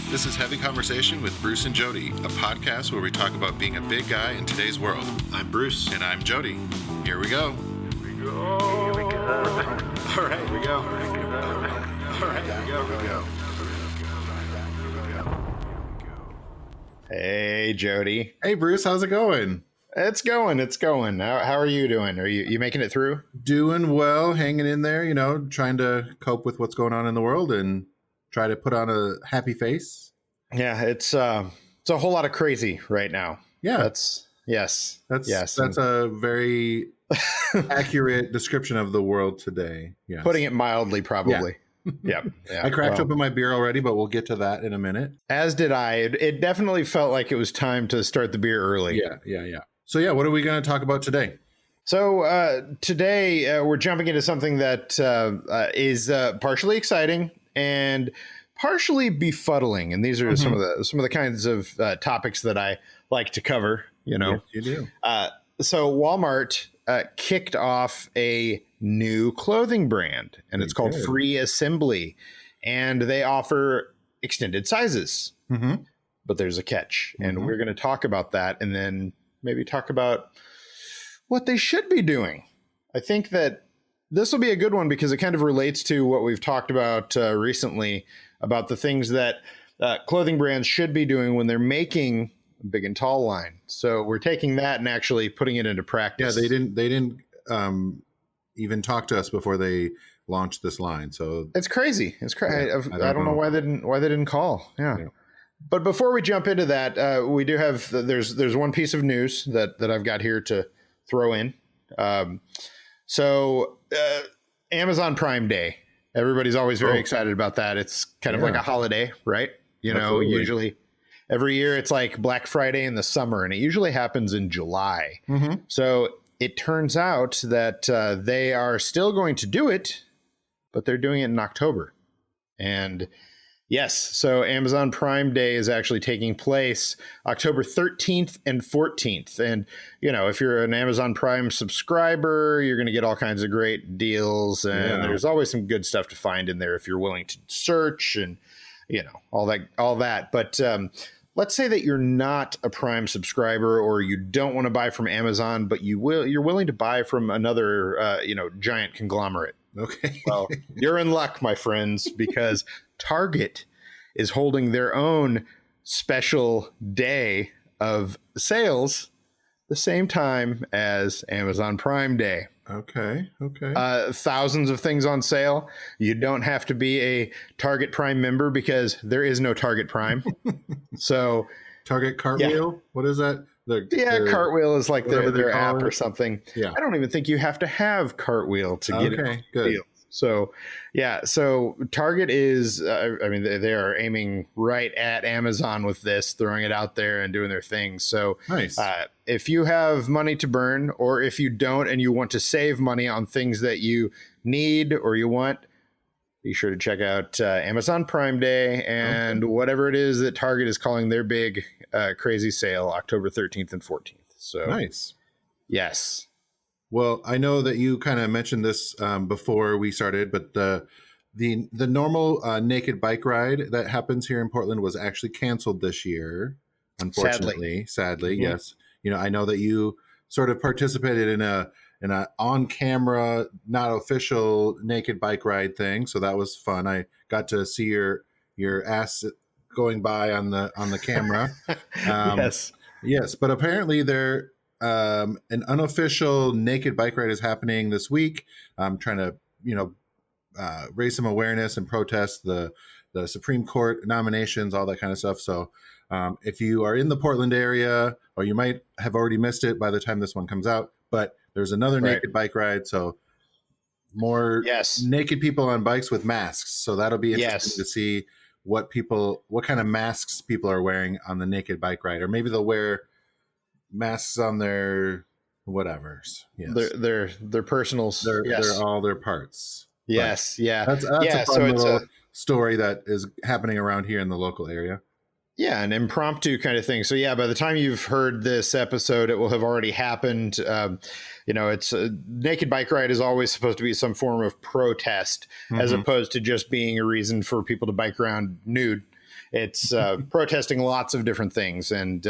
This is Heavy Conversation with Bruce and Jody, a podcast where we talk about being a big guy in today's world. I'm Bruce. And I'm Jody. Here we go. Here we go. All right, here we go. All right, here we go. Hey, Jody. Hey, Bruce, how's it going? It's going. How are you doing? Are you making it through? Doing well, hanging in there, trying to cope with what's going on in the world and try to put on a happy face. Yeah, it's a whole lot of crazy right now. Yeah. That's a very accurate description of the world today. Yes. Putting it mildly, probably. Yeah. I cracked open my beer already, but we'll get to that in a minute. As did I. It definitely felt like it was time to start the beer early. Yeah. So what are we going to talk about today? So today we're jumping into something that is partially exciting and partially befuddling, and these are some of the kinds of topics that I like to cover. Yes, you do. So Walmart kicked off a new clothing brand, and it's called Free Assembly, and they offer extended sizes. Mm-hmm. But there's a catch, and we're going to talk about that, and then maybe talk about what they should be doing. I think that this will be a good one because it kind of relates to what we've talked about recently about the things that clothing brands should be doing when they're making a big and tall line. So we're taking that and actually putting it into practice. Yeah, they didn't even talk to us before they launched this line. So it's crazy. It's crazy. Yeah, I don't know why they didn't call. Yeah. But before we jump into that, we do have there's one piece of news that I've got here to throw in. So Amazon Prime Day, everybody's always very excited about that. It's kind of like a holiday, right? Absolutely. Usually every year it's like Black Friday in the summer, and it usually happens in July. Mm-hmm. So it turns out that they are still going to do it, but they're doing it in October. And yes, so Amazon Prime Day is actually taking place October 13th and 14th. And, if you're an Amazon Prime subscriber, you're going to get all kinds of great deals. And there's always some good stuff to find in there if you're willing to search and, all that. But let's say that you're not a Prime subscriber or you don't want to buy from Amazon, but you're willing to buy from another, giant conglomerate. Okay. Well, you're in luck, my friends, because Target is holding their own special day of sales the same time as Amazon Prime Day. Okay. Thousands of things on sale. You don't have to be a Target Prime member because there is no Target Prime. So Target Cartwheel? Yeah. What is that? Cartwheel is like their app or something. Yeah. I don't even think you have to have Cartwheel to get it. Good. Deal. So, so Target is, they are aiming right at Amazon with this, throwing it out there and doing their thing. So nice. If you have money to burn, or if you don't and you want to save money on things that you need or you want, be sure to check out Amazon Prime Day and whatever it is that Target is calling their big crazy sale, October 13th and 14th. So nice. Yes. Well, I know that you kind of mentioned this before we started, but the normal naked bike ride that happens here in Portland was actually canceled this year. Unfortunately, sadly, Mm-hmm. yes. I know that you sort of participated in a on camera, not official naked bike ride thing, so that was fun. I got to see your ass going by on the camera. Yes, but apparently there. An unofficial naked bike ride is happening this week. I'm trying to, raise some awareness and protest the Supreme Court nominations, all that kind of stuff. So if you are in the Portland area, or you might have already missed it by the time this one comes out, but there's another naked bike ride. So more naked people on bikes with masks. So that'll be interesting to see what kind of masks people are wearing on the naked bike ride, or maybe they'll wear masks on their whatevers. Yes. Their personals. They're all their parts. Yes. But yeah. That's a fun little story that is happening around here in the local area. Yeah, an impromptu kind of thing. So by the time you've heard this episode, it will have already happened. It's naked bike ride is always supposed to be some form of protest, as opposed to just being a reason for people to bike around nude. It's protesting lots of different things. And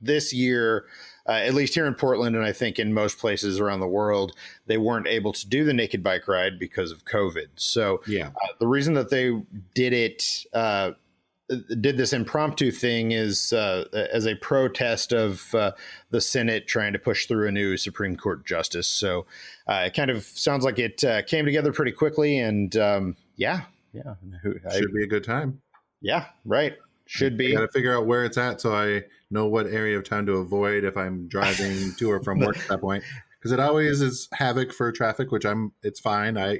this year, at least here in Portland, and I think in most places around the world, they weren't able to do the naked bike ride because of COVID. So Yeah. the reason that they did this impromptu thing is as a protest of the Senate trying to push through a new Supreme Court justice. So it kind of sounds like it came together pretty quickly, and Should be a good time. yeah, right. Should be. Got to figure out where it's at so I know what area of town to avoid if I'm driving to or from work at that point. Because it always is havoc for traffic, which it's fine. I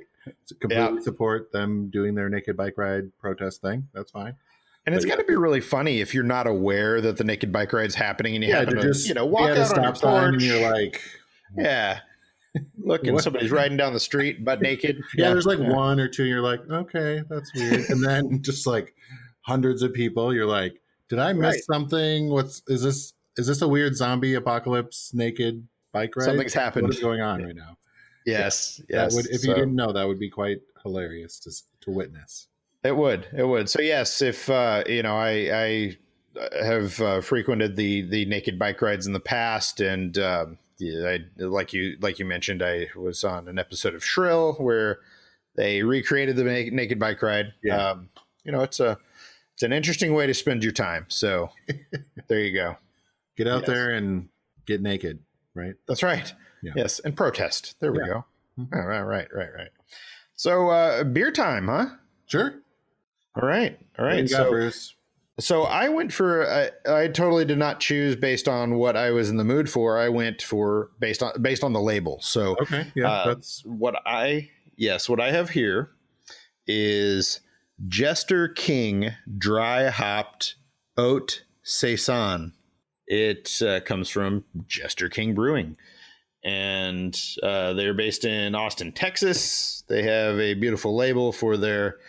completely support them doing their naked bike ride protest thing. That's fine. And it's got to be really funny if you're not aware that the naked bike ride's happening and you happen to just walk at a out on your stop sign and porch. you're like, Yeah. Look, and What? somebody's riding down the street butt naked. yeah, there's like one or two. You're like, okay, that's weird. And then just like hundreds of people, you're like, did I miss Right. something? Is this a weird zombie apocalypse naked bike ride? Something's happened. What is going on right now? Yes. That Yes. would, if you didn't know, that would be quite hilarious to witness. It would. So yes, if I have frequented the naked bike rides in the past, and like you mentioned, I was on an episode of Shrill where they recreated the naked bike ride. Yeah. It's an interesting way to spend your time. So there you go. Get out Yes. there and get naked, right? That's right. Yeah. Yes, and protest. There we Yeah. go. Mhm. All right. So beer time, huh? Sure. All right. What you got, Bruce? So I went for I totally did not choose based on what I was in the mood for. I went for based on the label. So Okay. Yeah. That's what I have here is Jester King Dry Hopped Oat Saison. It comes from Jester King Brewing, and they're based in Austin, Texas. They have a beautiful label for their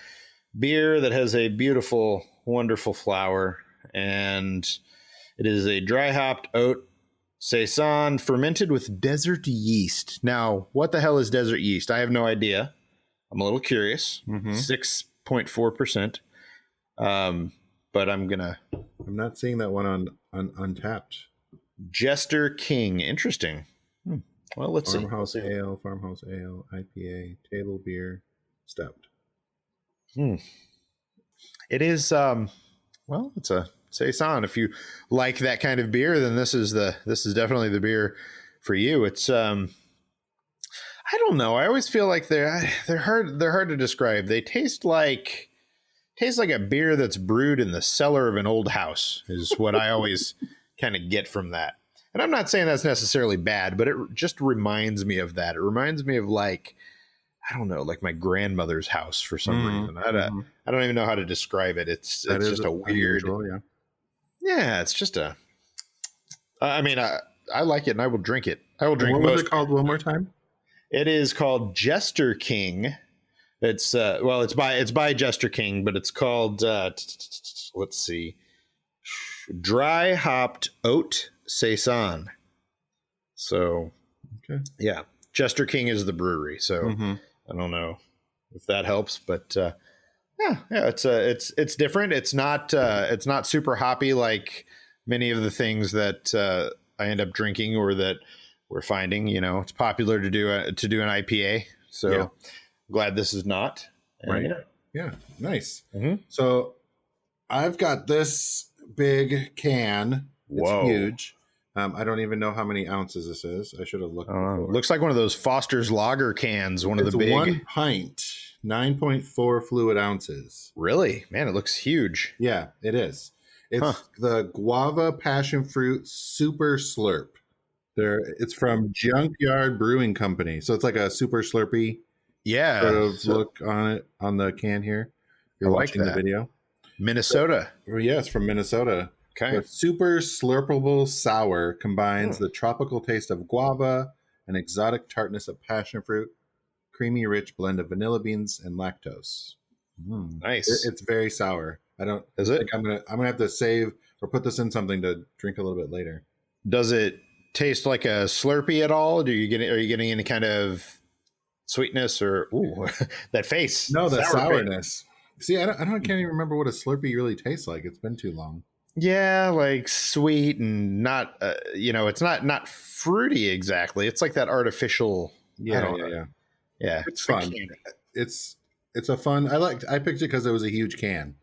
beer that has a beautiful, wonderful flower, and it is a dry hopped oat saison fermented with desert yeast. Now, what the hell is desert yeast? I have no idea. I'm a little curious. 6.4%. But I'm not seeing that one on Untapped. Jester King. Interesting. Well, let's see. Farmhouse Ale, IPA, table beer, stout. It is it's a saison. If you like that kind of beer, then this is definitely the beer for you. It's I don't know. I always feel like they're hard to describe. They taste like a beer that's brewed in the cellar of an old house is what I always kind of get from that. And I'm not saying that's necessarily bad, but it just reminds me of that. It reminds me of like, I don't know, like my grandmother's house for some reason. I don't even know how to describe it. It's just a weird, unusual, yeah. It's just a. I mean, I like it and I will drink it. I will drink. What was it called one more time? It is called Jester King. It's it's by Jester King, but it's called let's see, Dry Hopped Oat Saison. So, okay. Yeah, Jester King is the brewery. So I don't know if that helps, but it's different. It's not super hoppy like many of the things that I end up drinking or that we're finding. It's popular to do an IPA. So Yeah. glad this is not. Right. Yeah. Nice. Mhm. So I've got this big can. It's Whoa. huge. I don't even know how many ounces this is. I should have looked. before. Looks like one of those Foster's Lager cans. One of It's the big. 1 pint, 9.4 fluid ounces. Really, man, it looks huge. Yeah, it is. It's the Guava Passion Fruit Super Slurp. It's from Junkyard Brewing Company. So it's like a super slurpy Yeah, sort of look on it on the can here. You're I like watching that. the video. Minnesota. Well, yes, from Minnesota. Okay. The super slurpable sour combines the tropical taste of guava and exotic tartness of passion fruit, creamy, rich blend of vanilla beans and lactose. Nice. It's very sour. I don't. Is it? think I'm gonna have to save or put this in something to drink a little bit later. Does it taste like a Slurpee at all? Are you getting any kind of sweetness or that face? No, the Sour face. sourness. See, I can't even remember what a Slurpee really tastes like. It's been too long. Yeah, like sweet and not, it's not fruity exactly. It's like that artificial. I Yeah, don't yeah, know. yeah. Yeah, It's like fun. candy, It's a fun. I picked it because it was a huge can.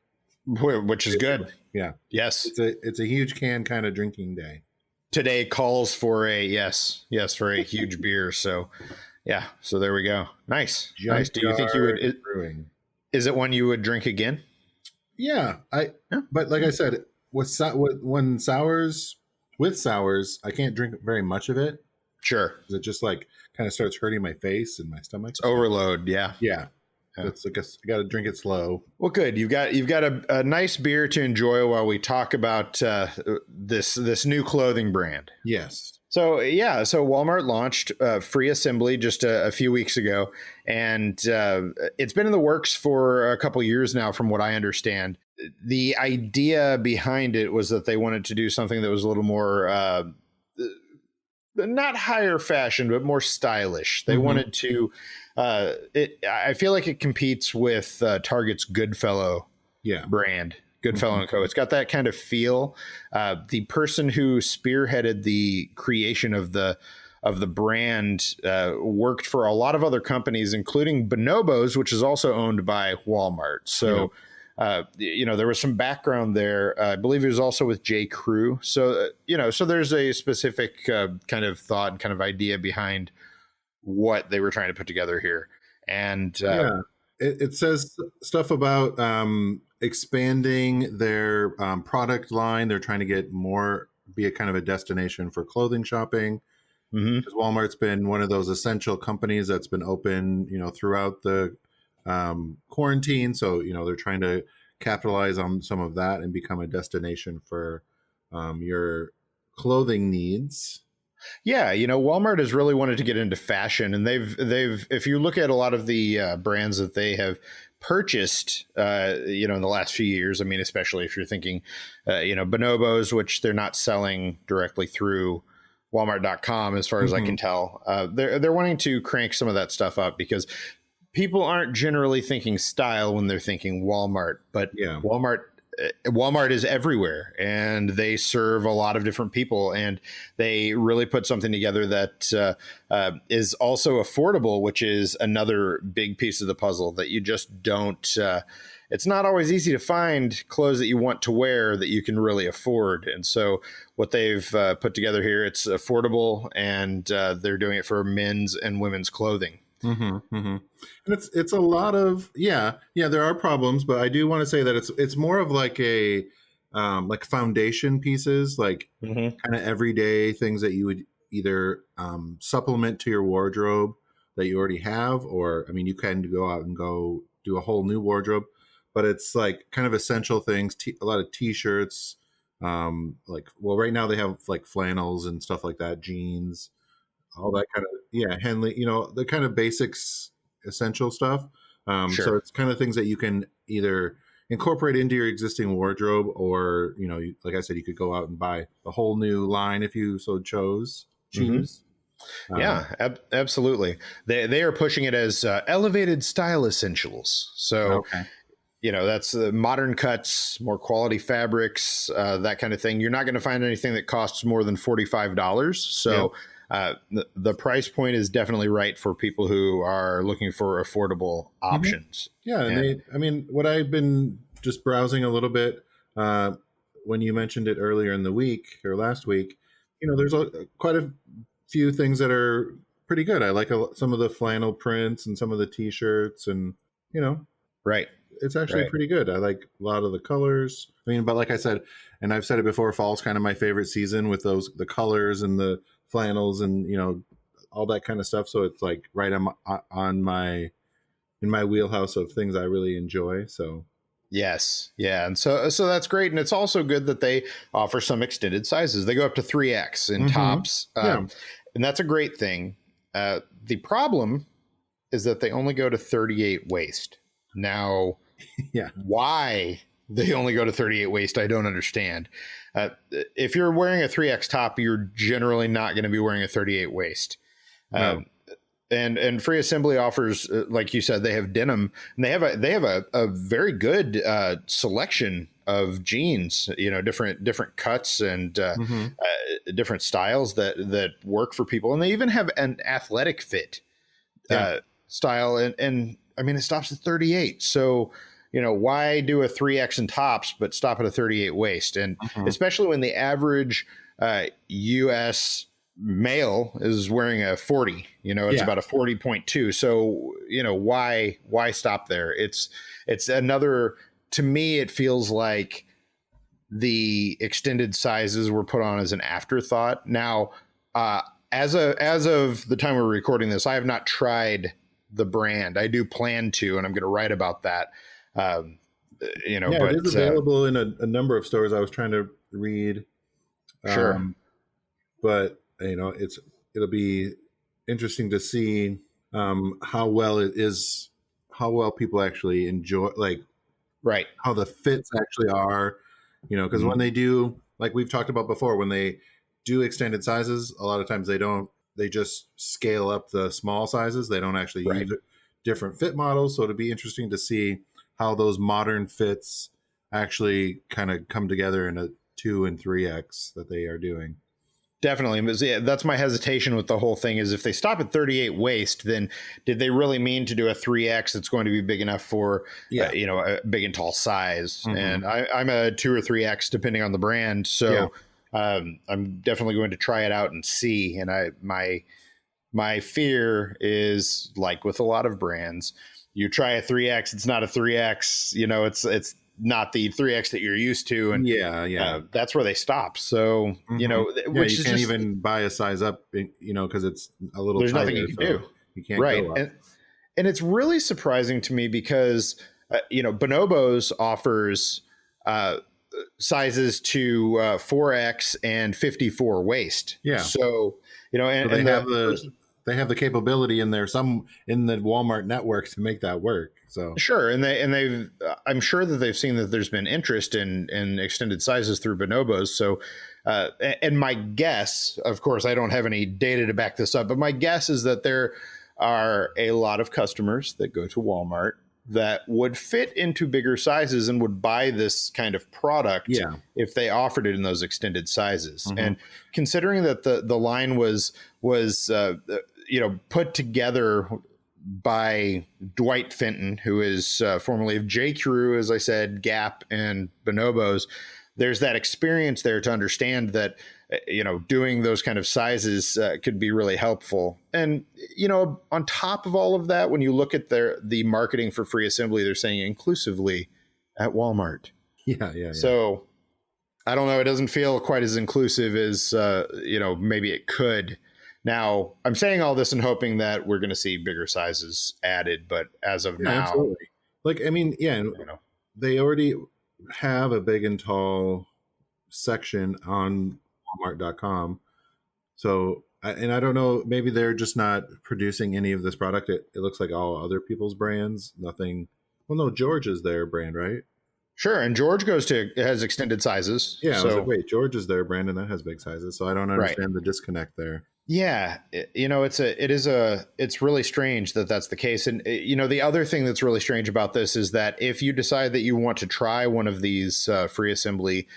which is good. Yeah, Yes, it's a huge can kind of drinking day. today calls for a yes for a huge beer. So yeah, so there we go. Nice. Do you think you would? Junkyard Brewing. Is it one you would drink again? Yeah, Yeah. but like I said, when sours with sours, I can't drink very much of it Sure. because it just like kind of starts hurting my face and my stomach. It's overload. Yeah. Yeah, Yeah. that's I guess I got to drink it slow. Well, good. You've got a nice beer to enjoy while we talk about this new clothing brand. Yes. So Walmart launched free assembly just a few weeks ago, and it's been in the works for a couple years now, from what I understand. The idea behind it was that they wanted to do something that was a little more not higher fashion, but more stylish. They wanted to. I feel like it competes with Target's Goodfellow brand. Goodfellow and Co. It's got that kind of feel. The person who spearheaded the creation of the brand worked for a lot of other companies, including Bonobos, which is also owned by Walmart. So, there was some background there. I believe he was also with J. Crew. So, so there's a specific kind of thought and kind of idea behind what they were trying to put together here. And it says stuff about expanding their product line. They're trying to get be a kind of a destination for clothing shopping. Because Walmart's been one of those essential companies that's been open, throughout the quarantine. So, they're trying to capitalize on some of that and become a destination for your clothing needs. Yeah, Walmart has really wanted to get into fashion, and they've if you look at a lot of the brands that they have purchased, in the last few years. I mean, especially if you're thinking, Bonobos, which they're not selling directly through Walmart.com, as far as I can tell. They're wanting to crank some of that stuff up because people aren't generally thinking style when they're thinking Walmart, but Walmart is everywhere, and they serve a lot of different people, and they really put something together that is also affordable, which is another big piece of the puzzle that you just don't. It's not always easy to find clothes that you want to wear that you can really afford, and so what they've put together here, it's affordable, and they're doing it for men's and women's clothing. And it's a lot of there are problems, but I do want to say that it's more of like a like foundation pieces, like kind of everyday things that you would either supplement to your wardrobe that you already have, or I mean, you can go out and go do a whole new wardrobe, but it's like kind of essential things, a lot of t-shirts, right now they have like flannels and stuff like that, jeans, all that kind of Henley, the kind of basics, essential stuff. So it's kind of things that you can either incorporate into your existing wardrobe, or like I said, you could go out and buy a whole new line if you so choose. Absolutely. They are pushing it as elevated style essentials. So that's modern cuts, more quality fabrics, that kind of thing. You're not going to find anything that costs more than $45. So the price point is definitely right for people who are looking for affordable options. And what I've been just browsing a little bit when you mentioned it earlier in the week or last week, there's quite a few things that are pretty good. I like some of the flannel prints and some of the t-shirts, and right. It's actually pretty good. I like a lot of the colors. I mean, but like I said, and I've said it before, fall's kind of my favorite season with the colors and the flannels and all that kind of stuff. So it's like right in my wheelhouse of things I really enjoy. So yes, and so that's great, and it's also good that they offer some extended sizes. They go up to 3X in tops, and that's a great thing. The problem is that they only go to 38 waist. Now, why they only go to 38 waist, I don't understand. If you're wearing a 3X top, you're generally not going to be wearing a 38 waist. No. And Free Assembly offers, like you said, they have denim, and they have a very good selection of jeans. Different cuts and Mm-hmm. different styles that work for people, and they even have an athletic fit style. And I mean, it stops at 38. So why do a 3X in tops but stop at a 38 waist? And Mm-hmm. especially when the average U.S. male is wearing a 40, it's about a 40.2. So why stop there? It's another, to me it feels like the extended sizes were put on as an afterthought. Now as of the time we're recording this, I have not tried the brand. I do plan to, and I'm going to write about that. But it is available in a number of stores. I was trying to read, sure. But it'll be interesting to see how well people actually enjoy, like, right, how the fits actually are, because when they do, like we've talked about before, when they do extended sizes, a lot of times they just scale up the small sizes. They don't actually use different fit models. So it'll be interesting to see how those modern fits actually kind of come together in a 2 and 3X that they are doing. Definitely. That's my hesitation with the whole thing, is if they stop at 38 waist, then did they really mean to do a 3X that's going to be big enough for, a big and tall size? Mm-hmm. And I'm a 2 or 3X depending on the brand. So I'm definitely going to try it out and see. And my fear is, like with a lot of brands, you try a 3X, it's not a 3X, it's not the 3X that you're used to. And that's where they stop. So, which you can't even buy a size up, because it's a little there's tighter, nothing you can do. You can't go up. And it's really surprising to me because, Bonobos offers sizes to 4X and 54 waist. Yeah. So, they have the capability in the Walmart network to make that work. So sure, and I'm sure that they've seen that there's been interest in extended sizes through Bonobos. So, and my guess, of course, I don't have any data to back this up, but my guess is that there are a lot of customers that go to Walmart that would fit into bigger sizes and would buy this kind of product if they offered it in those extended sizes. Mm-hmm. And considering that the line was put together by Dwight Fenton, who is formerly of J. Crew, as I said, Gap and Bonobos, there's that experience there to understand that doing those kind of sizes could be really helpful. And on top of all of that, when you look at the marketing for Free Assembly, they're saying inclusively at Walmart. Yeah. So I don't know. It doesn't feel quite as inclusive as maybe it could. Now, I'm saying all this and hoping that we're going to see bigger sizes added, but as of now, absolutely. Like, I mean, they already have a big and tall section on Walmart.com. So, and I don't know, maybe they're just not producing any of this product. It looks like all other people's brands. Nothing. Well, no, George is their brand, right? Sure, and George has extended sizes. Yeah, so, I was like, wait, George is their brand, and that has big sizes. So I don't understand the disconnect there. Yeah, it's really strange that that's the case. And the other thing that's really strange about this is that if you decide that you want to try one of these Free Assembly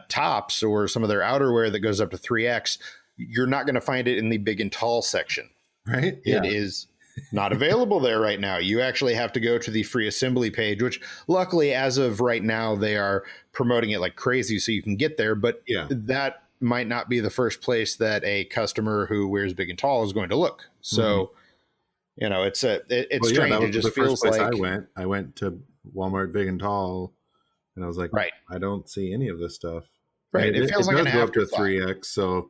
tops or some of their outerwear that goes up to 3X, you're not going to find it in the big and tall section. Right? It is not available there right now. You actually have to go to the Free Assembly page, which luckily as of right now, they are promoting it like crazy so you can get there. But that might not be the first place that a customer who wears big and tall is going to look. So, it's strange. It just feels like I went to Walmart big and tall, and I was like, I don't see any of this stuff. Right. It feels like an afterthought. 3X. So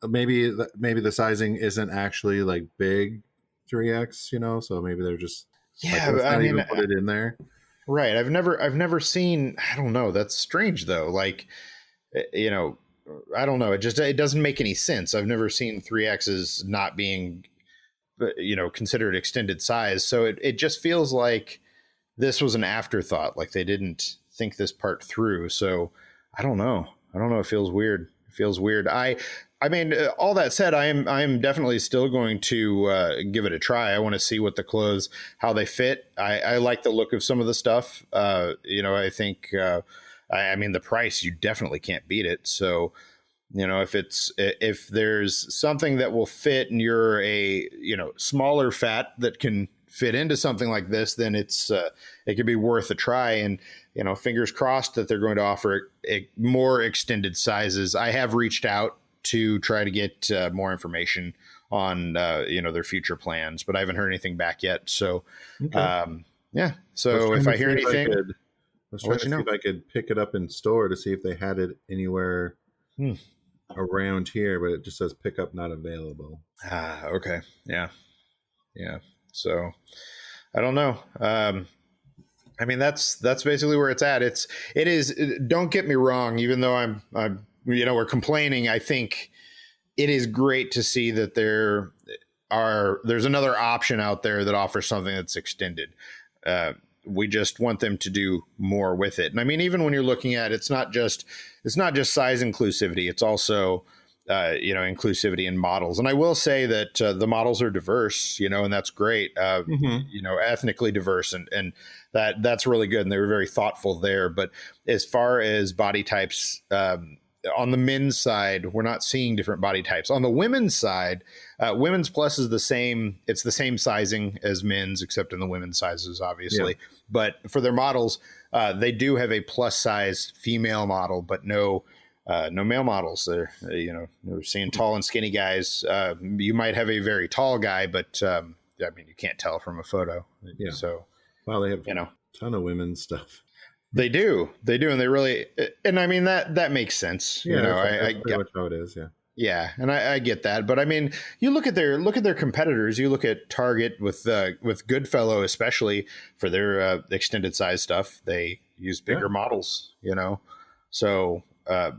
maybe the sizing isn't actually like big 3X, so maybe they're just even put it in there. Right. I've never seen, I don't know. That's strange though. Like, I don't know. It doesn't make any sense. I've never seen 3Xs not being, considered extended size. So it just feels like this was an afterthought. Like they didn't think this part through. So I don't know. It feels weird. It feels weird. I mean, all that said, I am definitely still going to give it a try. I want to see what the clothes, how they fit. I like the look of some of the stuff. I think, I mean, the price, you definitely can't beat it. So, if there's something that will fit and you're a, smaller fat that can fit into something like this, then it could be worth a try. And, fingers crossed that they're going to offer more extended sizes. I have reached out to try to get more information on, their future plans, but I haven't heard anything back yet. So, yeah. So if I hear anything, I was trying to see if I could pick it up in store to see if they had it anywhere around here, but it just says pickup not available. Okay. Yeah. So I don't know. I mean, that's basically where it's at. It is, don't get me wrong, even though I'm we're complaining, I think it is great to see that there's another option out there that offers something that's extended. We just want them to do more with it. And I mean, even when you're looking at it's not just size inclusivity, it's also inclusivity in models. And I will say that the models are diverse, and that's great. Ethnically diverse, and that's really good. And they were very thoughtful there. But as far as body types, on the men's side, we're not seeing different body types. On the women's side, women's plus is the same. It's the same sizing as men's, except in the women's sizes, obviously. Yeah. But for their models, they do have a plus size female model, but no male models. We're seeing tall and skinny guys. You might have a very tall guy, but I mean, you can't tell from a photo. Yeah. So, well, they have a ton of women's stuff. They do, and they really, and I mean that makes sense. Yeah, I get how it is. Yeah. Yeah, and I get that, but I mean, you look at their competitors. You look at Target with Goodfellow, especially for their extended size stuff. They use bigger models, So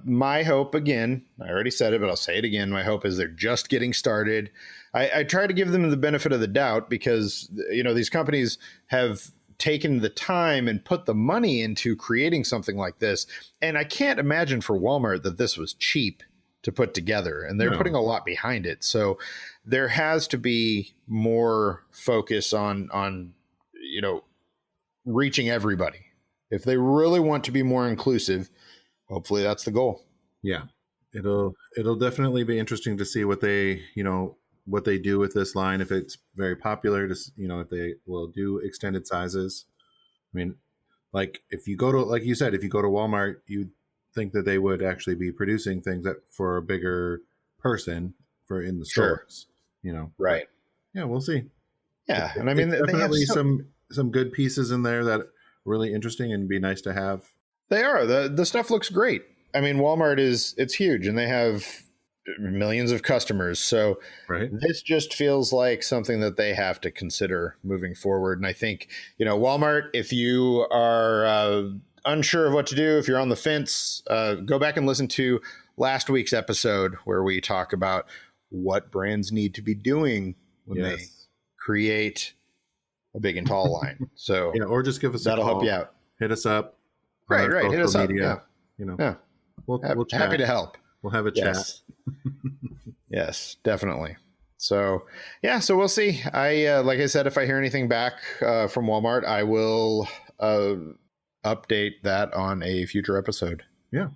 my hope, again, I already said it, but I'll say it again. My hope is they're just getting started. I try to give them the benefit of the doubt because these companies have taken the time and put the money into creating something like this, and I can't imagine for Walmart that this was cheap to put together, and they're putting a lot behind it. So there has to be more focus on reaching everybody. If they really want to be more inclusive, hopefully that's the goal. Yeah. It'll definitely be interesting to see what they do with this line, if it's very popular, if they will do extended sizes. I mean, like if you go to Walmart, you think that they would actually be producing things that for a bigger person for in the stores, Right. Yeah, we'll see. Yeah. And I mean, definitely some good pieces in there that are really interesting and be nice to have. They are. The stuff looks great. I mean, Walmart it's huge and they have millions of customers. So This just feels like something that they have to consider moving forward. And I think, Walmart, if you are unsure of what to do, if you're on the fence, go back and listen to last week's episode where we talk about what brands need to be doing when they create a big and tall line. So yeah, or just give us that'll help you out. Hit us up. Right. Hit us up. Yeah. We'll chat. Happy to help. We'll have a chat. Yes, definitely. So yeah, so we'll see. Like I said, if I hear anything back from Walmart, I will update that on a future episode. Yeah.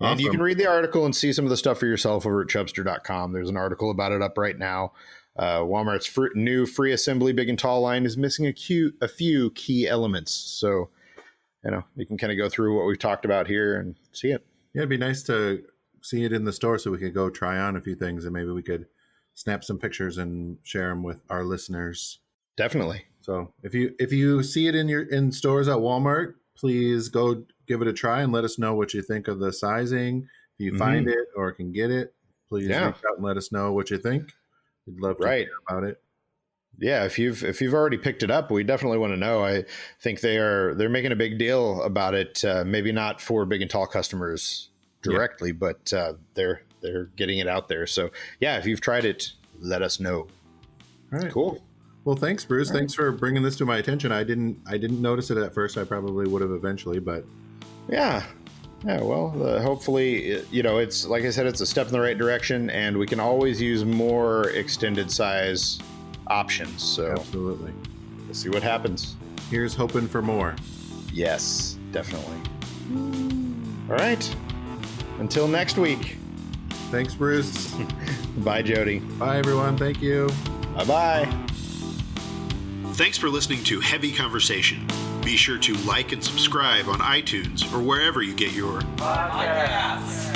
And you can read the article and see some of the stuff for yourself over at Chubster.com. There's an article about it up right now. Walmart's new free assembly big and tall line is missing a few key elements. So, you can kind of go through what we've talked about here and see it. Yeah, it'd be nice to see it in the store so we could go try on a few things and maybe we could snap some pictures and share them with our listeners. Definitely. So if you see it in stores at Walmart, please go give it a try and let us know what you think of the sizing. If you find it or can get it, please reach out and let us know what you think. We'd love to hear about it. Yeah, if you've already picked it up, we definitely want to know. I think they're making a big deal about it. Maybe not for big and tall customers directly, but they're getting it out there. So yeah, if you've tried it, let us know. All right, cool. Well, thanks, Bruce. Thanks for bringing this to my attention. I didn't notice it at first. I probably would have eventually, but yeah. Yeah, well, hopefully, it's like I said, it's a step in the right direction, and we can always use more extended size options. So Absolutely. we'll see what happens. Here's hoping for more. Yes, definitely. All right. Until next week. Thanks, Bruce. Bye, Jody. Bye, everyone. Thank you. Bye-bye. Thanks for listening to Heavy Conversation. Be sure to like and subscribe on iTunes or wherever you get your Podcasts.